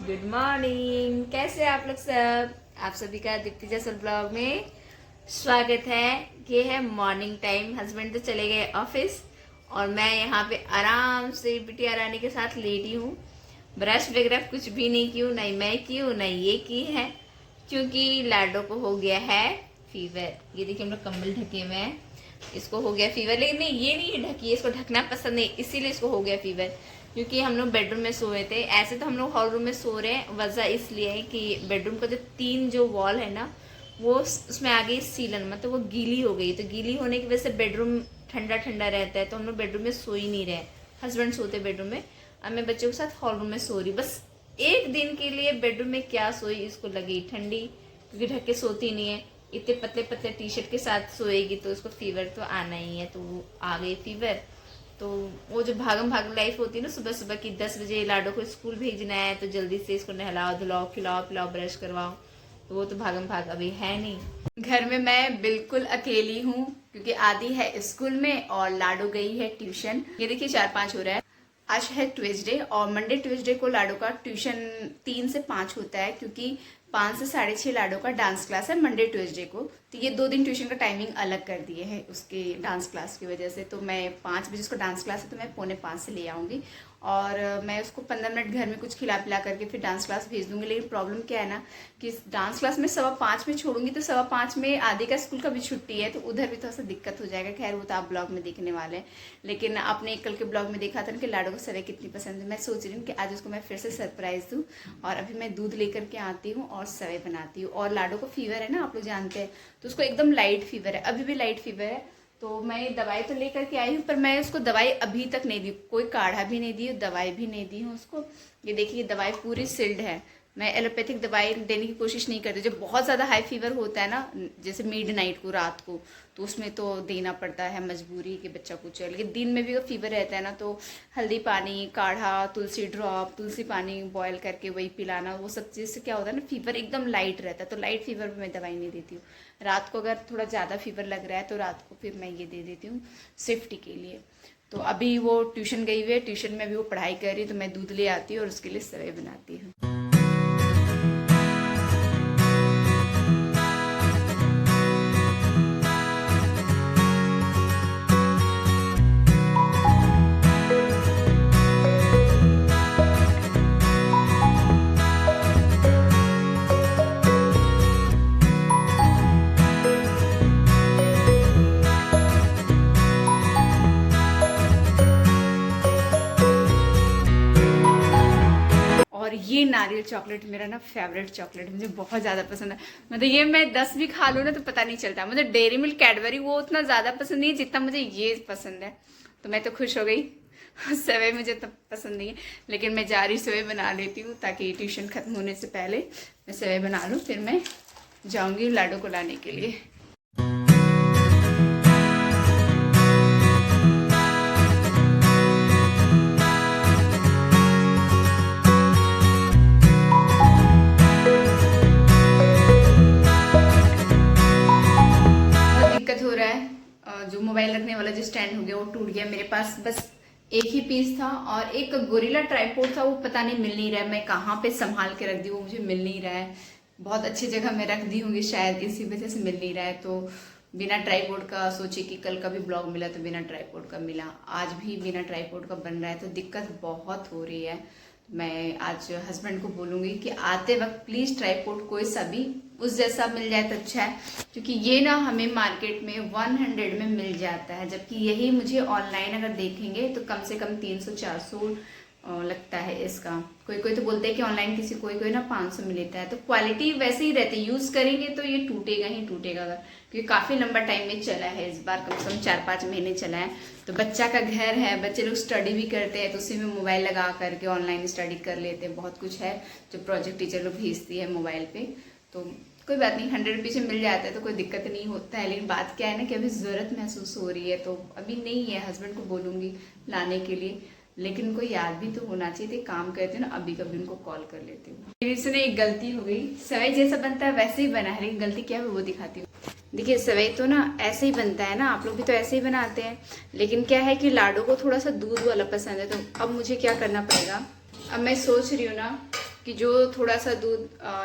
Good morning. कैसे हैं आप लोग सब? आप सभी का दीप्ति जैसल ब्लॉग में स्वागत है। ये है मॉर्निंग टाइम। हस्बैंड तो चले गए ऑफिस और मैं यहाँ पे आराम से बिटिया रानी के साथ लेटी हूँ। ब्रश वगैरह कुछ भी नहीं की हूँ, नहीं मैं की हूँ नहीं ये की है, क्योंकि लाडो को हो गया है फीवर। ये देखिए हम लोग कंबल ढके हुए हैं, इसको हो गया फीवर। लेकिन नहीं, ये नहीं ढकी है, इसको ढकना पसंद नहीं, इसीलिए इसको हो गया फीवर। क्योंकि हम लोग बेडरूम में सोए थे। ऐसे तो हम लोग हॉल रूम में सो रहे हैं, वजह इसलिए है कि बेडरूम का जो तीन जो वॉल है ना, वो उसमें आ गई सीलन, मतलब वो गीली हो गई। तो गीली होने की वजह से बेडरूम ठंडा ठंडा रहता है, तो हम लोग बेडरूम में सो ही नहीं रहे। हस्बैंड सोते बेडरूम में, अब मैं बच्चों के साथ हॉल रूम में सो रही। बस एक दिन के लिए बेडरूम में क्या सोई, इसको लगी ठंडी, क्योंकि ढक के सोती नहीं है। इतने पतले पतले टी शर्ट के साथ सोएगी तो उसको फीवर तो आना ही है, तो वो आ गई फीवर। तो वो जो भागम भाग लाइफ होती है ना, सुबह सुबह की 10 बजे लाडो को स्कूल भेजना है, तो जल्दी से इसको नहलाओ धुलाओ खिलाओ पिलाओ ब्रश करवाओ, तो वो तो भागम भाग अभी है नहीं। घर में मैं बिल्कुल अकेली हूँ, क्योंकि आदि है स्कूल में और लाडो गई है ट्यूशन। ये देखिए 4-5 हो रहा है। आज है ट्यूसडे और मंडे ट्यूसडे को लाडो का ट्यूशन 3 से 5 होता है, क्योंकि 5 से 6:30 लाडो का डांस क्लास है मंडे ट्यूसडे को। तो ये 2 दिन ट्यूशन का टाइमिंग अलग कर दिए हैं उसके डांस क्लास की वजह से। तो मैं 5 बजे उसको डांस क्लास है, तो मैं 4:45 से ले आऊँगी और मैं उसको 15 मिनट घर में कुछ खिला पिला करके फिर डांस क्लास भेज दूँगी। लेकिन प्रॉब्लम क्या है ना कि डांस क्लास में 5:15 में छोड़ूंगी, तो 5:15 में आदि का स्कूल का भी छुट्टी है, तो उधर भी थोड़ा सा दिक्कत हो जाएगा। खैर वो तो आप ब्लॉग में देखने वाले हैं। लेकिन आपने कल के ब्लॉग में देखा था ना कि लाडो को सेवई कितनी पसंद है। मैं सोच रही हूँ कि आज उसको मैं फिर से सरप्राइज दूँ, और अभी मैं दूध लेकर के आती हूँ और सेवई बनाती हूँ। और लाडो को फीवर है ना, आप लोग जानते हैं, तो उसको एकदम लाइट फीवर है, अभी भी लाइट फीवर है। तो मैं दवाई तो लेकर के आई हूँ, पर मैं उसको दवाई अभी तक नहीं दी, कोई काढ़ा भी नहीं दी, दवाई भी नहीं दी हूँ उसको। ये देखिए दवाई पूरी सील्ड है। मैं एलोपैथिक दवाई देने की कोशिश नहीं करती। जब बहुत ज़्यादा हाई फीवर होता है ना, जैसे मिडनाइट को, रात को, तो उसमें तो देना पड़ता है, मजबूरी के बच्चा कुछ है। लेकिन दिन में भी अगर फीवर रहता है ना, तो हल्दी पानी, काढ़ा, तुलसी ड्रॉप, तुलसी पानी बॉयल करके वही पिलाना, वो सब चीज़ से क्या होता है ना, फीवर एकदम लाइट रहता है। तो लाइट फीवर में मैं दवाई नहीं देती हूँ। रात को अगर थोड़ा ज़्यादा फीवर लग रहा है तो रात को फिर मैं ये दे देती हूँ सेफ्टी के लिए। तो अभी वो ट्यूशन गई हुई है, ट्यूशन में भी वो पढ़ाई कर रही है, तो मैं दूध ले आती हूँ और उसके लिए सेवई बनाती हूँ। और ये नारियल चॉकलेट मेरा ना फेवरेट चॉकलेट, मुझे बहुत ज़्यादा पसंद है। मतलब ये मैं 10 भी खा लूँ ना तो पता नहीं चलता। मुझे डेयरी मिल्क कैडबरी वो उतना ज़्यादा पसंद नहीं है जितना मुझे ये पसंद है, तो मैं तो खुश हो गई। सेवई मुझे तो पसंद नहीं है, लेकिन मैं जा रही सेवई बना लेती हूँ, ताकि ट्यूशन खत्म होने से पहले मैं सेवई बना लूँ, फिर मैं जाऊँगी लाडो को लाने के लिए। हो रहा है, जो मोबाइल रखने वाला जो स्टैंड हो गया वो टूट गया। मेरे पास बस एक ही पीस था और एक गोरिल्ला ट्राइपॉड था, वो पता नहीं मिल नहीं रहा है। मैं कहाँ पे संभाल के रख दी, वो मुझे मिल नहीं रहा है। बहुत अच्छी जगह मैं रख दी होंगी शायद, इसी वजह से मिल नहीं रहा है। तो बिना ट्राइपॉड का सोची कि कल का भी ब्लॉग मिला तो बिना ट्राइपॉड का मिला, आज भी बिना ट्राइपॉड का बन रहा है, तो दिक्कत बहुत हो रही है। मैं आज हस्बैंड को बोलूँगी कि आते वक्त प्लीज़ ट्राइपॉड कोई सा भी उस जैसा मिल जाए तो अच्छा है, क्योंकि ये ना हमें मार्केट में 100 में मिल जाता है, जबकि यही मुझे ऑनलाइन अगर देखेंगे तो कम से कम 300-400 लगता है इसका। कोई कोई तो बोलते हैं कि ऑनलाइन किसी कोई कोई ना 500 में लेता है। तो क्वालिटी वैसे ही रहती है, यूज़ करेंगे तो ये टूटेगा ही टूटेगा, अगर क्योंकि काफ़ी लंबा टाइम में चला है, इस बार कम से कम 4-5 महीने चला है। तो बच्चा का घर है, बच्चे लोग स्टडी भी करते हैं, तो उसी में मोबाइल लगा करके ऑनलाइन स्टडी कर लेते हैं। बहुत कुछ है जो प्रोजेक्ट टीचर लोग भेजती है मोबाइल पर, तो कोई बात नहीं, 100 रुपीज़ में मिल जाता है तो कोई दिक्कत नहीं होता है। लेकिन बात क्या है ना कि अभी ज़रूरत महसूस हो रही है, तो अभी नहीं है। हस्बैंड को बोलूँगी लाने के लिए, लेकिन उनको याद भी तो होना चाहिए। काम करते ना, अभी कभी उनको कॉल कर लेती हूँ। मेरे से एक गलती हो गई, सेवई जैसा बनता है वैसे ही बना है, लेकिन गलती क्या है वो दिखाती हूँ। देखिए सेवई तो ना ऐसे ही बनता है ना, आप लोग भी तो ऐसे ही बनाते हैं, लेकिन क्या है कि लाडो को थोड़ा सा दूध वाला पसंद है। तो अब मुझे क्या करना पड़ेगा, अब मैं सोच रही हूँ ना कि जो थोड़ा सा दूध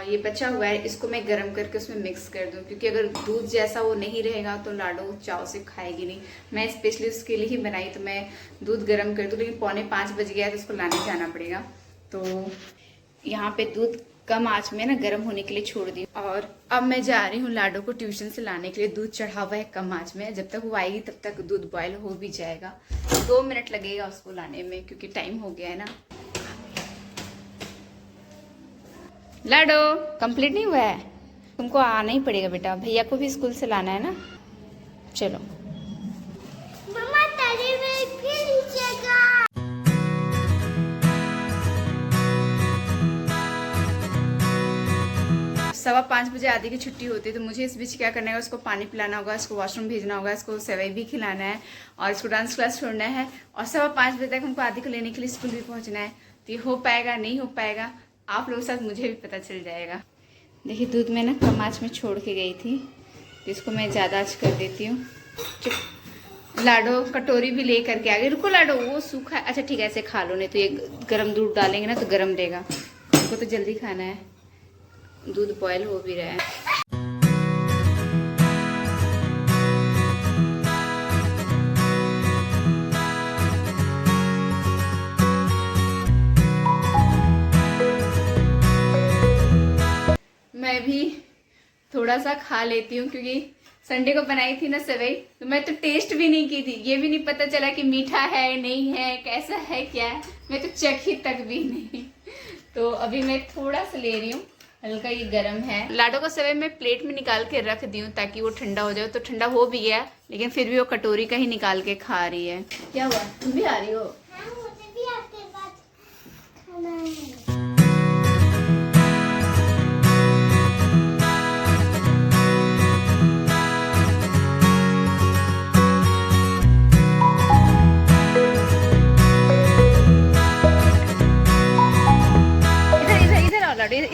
ये बचा हुआ है इसको मैं गर्म करके उसमें मिक्स कर दूं, क्योंकि अगर दूध जैसा वो नहीं रहेगा तो लाडो चाव से खाएगी नहीं। मैं स्पेशली उसके लिए ही बनाई, तो मैं दूध गर्म कर दूं, लेकिन 4:45 बज गया है तो उसको लाने जाना पड़ेगा। तो यहाँ पे दूध कम आंच में ना गर्म होने के लिए छोड़ दी, और अब मैं जा रही हूँ लाडो को ट्यूशन से लाने के लिए। दूध चढ़ा हुआ है कम आंच में, जब तक वो आएगी तब तक दूध बॉयल हो भी जाएगा। 2 मिनट लगेगा उसको लाने में, क्योंकि टाइम हो गया है ना। लाडो कंप्लीट नहीं हुआ है, तुमको आना ही पड़ेगा बेटा, भैया को भी स्कूल से लाना है ना। चलो मम्मा तारी में फिर नीचेगा। 5:15 बजे आदि की छुट्टी होती है, तो मुझे इस बीच क्या करना है, उसको पानी पिलाना होगा, इसको वॉशरूम भेजना होगा, इसको सेवई भी खिलाना है और इसको डांस क्लास छोड़ना है, और 5:15 बजे तक हमको आदि को लेने के लिए स्कूल भी पहुंचना है। तो ये हो पाएगा नहीं हो पाएगा आप लोगों के साथ मुझे भी पता चल जाएगा। देखिए दूध में ना कम आँच में छोड़ के गई थी, तो इसको मैं ज़्यादा आँच कर देती हूँ। चुप। लाडो कटोरी भी ले करके आ गई। रुको लाडो, वो सूखा है। अच्छा ठीक है, ऐसे खा लो, नहीं तो ये गर्म दूध डालेंगे ना तो गर्म रहेगा। हमको तो जल्दी खाना है, दूध बॉयल हो भी रहा है। मैं भी थोड़ा सा खा लेती हूँ, क्योंकि संडे को बनाई थी ना सेवई, तो मैं तो टेस्ट भी नहीं की थी। ये भी नहीं पता चला कि मीठा है नहीं है, कैसा है क्या है, मैं तो चखी तक भी नहीं। तो अभी मैं थोड़ा सा ले रही हूँ, हल्का ये गर्म है। लाडो को सेवई मैं प्लेट में निकाल के रख दी हूँ ताकि वो ठंडा हो जाए। तो ठंडा हो भी गया, लेकिन फिर भी वो कटोरी का ही निकाल के खा रही है। क्या हुआ, तुम भी आ रही हो? हाँ, मुझे भी आपके पास खाना है।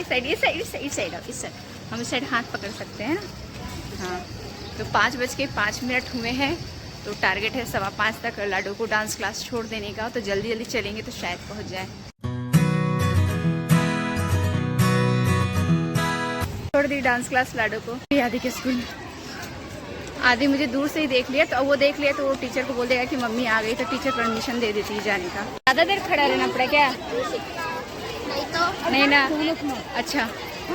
इस साइड हम इस साइड हाथ पकड़ सकते हैं ना। हाँ, तो 5:05 हुए हैं, तो टारगेट है 5:15 तक लाडो को डांस क्लास छोड़ देने का। तो जल्दी जल्दी चलेंगे तो शायद पहुंच जाए। छोड़ दी डांस क्लास लाडो को आदि के स्कूल। आदि मुझे दूर से ही देख लिया, तो वो देख लिया तो वो टीचर को बोल देगा कि मम्मी आ गई, तो टीचर परमिशन दे देती है जाने का। ज़्यादा देर खड़ा रहना पड़ा क्या? नहीं ना, अच्छा।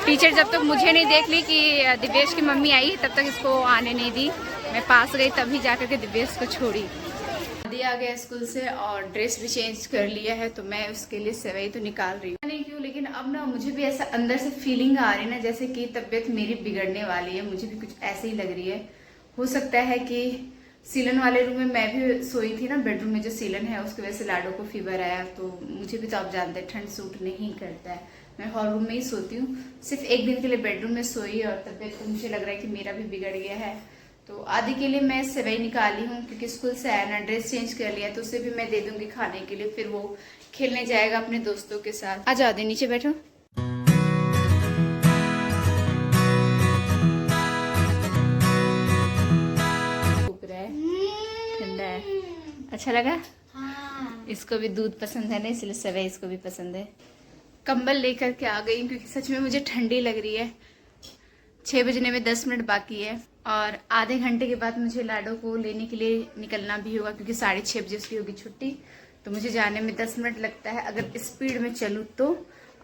टीचर जब तक मुझे नहीं देख ली कि दिव्येश की मम्मी आई, तब तक इसको आने नहीं दी। मैं पास गई तभी जाकर के दिव्येश को छोड़ी। आदि आ गया स्कूल से और ड्रेस भी चेंज कर लिया है, तो मैं उसके लिए सेवई तो निकाल रही हूँ। नहीं क्यों, लेकिन अब ना मुझे भी ऐसा अंदर से फीलिंग आ रही है ना, जैसे कि तबीयत मेरी बिगड़ने वाली है। मुझे भी कुछ ऐसे ही लग रही है। हो सकता है कि सीलन वाले रूम में मैं भी सोई थी ना, बेडरूम में जो सीलन है, उसकी वजह से लाडो को फीवर आया। तो मुझे भी तो आप जानते हैं ठंड सूट नहीं करता है, मैं हॉल रूम में ही सोती हूँ। सिर्फ एक दिन के लिए बेडरूम में सोई और तबीयत तो मुझे लग रहा है कि मेरा भी बिगड़ गया है। तो आदि के लिए मैं सेवई निकाली हूँ, क्योंकि स्कूल से आया ना, ड्रेस चेंज कर लिया, तो उसे भी मैं दे दूंगी खाने के लिए। फिर वो खेलने जाएगा अपने दोस्तों के साथ। आ जाओ आदि, नीचे बैठो। ठंडा है, अच्छा लगा? हाँ। इसको भी दूध पसंद है ना, इसलिए सेवई इसको भी पसंद है। कंबल लेकर के आ गई, क्योंकि सच में मुझे ठंडी लग रही है। 6 बजने में 10 मिनट बाकी है, और आधे घंटे के बाद मुझे लाडो को लेने के लिए निकलना भी होगा, क्योंकि 6:30 बजे उसकी होगी छुट्टी। तो मुझे जाने में 10 मिनट लगता है अगर स्पीड में चलूँ तो,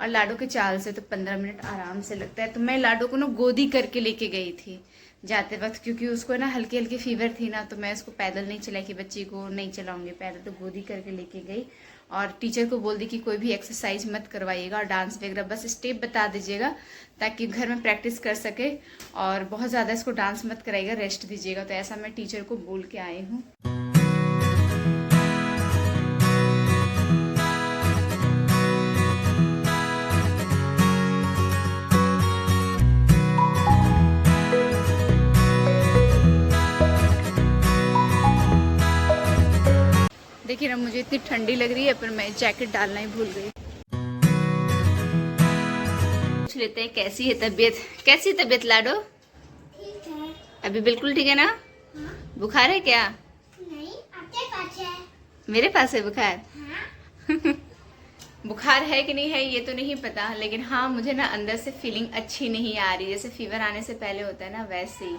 और लाडो के चाल से तो 15 मिनट आराम से लगता है। तो मैं लाडो को ना गोदी करके लेके गई थी जाते वक्त, क्योंकि उसको ना हल्की हल्की फीवर थी ना, तो मैं उसको पैदल नहीं चलाई कि बच्ची को नहीं चलाऊंगी पैदल, तो गोदी करके लेके गई। और टीचर को बोल दी कि कोई भी एक्सरसाइज मत करवाइएगा और डांस वगैरह, बस स्टेप बता दीजिएगा ताकि घर में प्रैक्टिस कर सके, और बहुत ज़्यादा इसको डांस मत कराइएगा, रेस्ट दीजिएगा। तो ऐसा मैं टीचर को बोल के आई हूँ। देखिए ना, मुझे इतनी ठंडी लग रही है, पर मैं जैकेट डालना ही भूल गई। पूछ लेते हैं कैसी है तबीयत। कैसी तबीयत लाडो? ठीक है। अभी बिल्कुल ठीक है ना? हाँ? बुखार है क्या? नहीं, आपके पास है। मेरे पास है बुखार? हाँ? बुखार है कि नहीं है ये तो नहीं पता, लेकिन हाँ मुझे ना अंदर से फीलिंग अच्छी नहीं आ रही, जैसे फीवर आने से पहले होता है ना वैसे ही।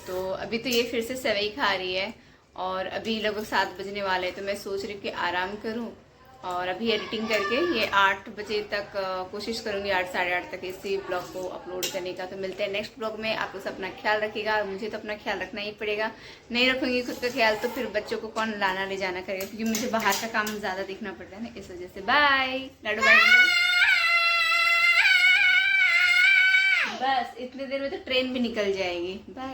तो अभी तो ये फिर से सेवई खा रही है और अभी लगभग 7 बजने वाले हैं, तो मैं सोच रही हूँ कि आराम करूँ और अभी एडिटिंग करके ये 8 बजे तक कोशिश करूँगी, 8 साढ़े 8 तक इसी ब्लॉग को अपलोड करने का। तो मिलते हैं नेक्स्ट ब्लॉग में। आप लोग अपना ख्याल रखिएगा, मुझे तो अपना ख्याल रखना ही पड़ेगा, नहीं रखूँगी खुद का ख्याल तो फिर बच्चों को कौन लाना ले जाना करेगा, क्योंकि मुझे बाहर का काम ज़्यादा देखना पड़ता है ना, इस वजह से। बाय लाडू बाय। बस इतनी देर में तो ट्रेन भी निकल जाएगी। बाय।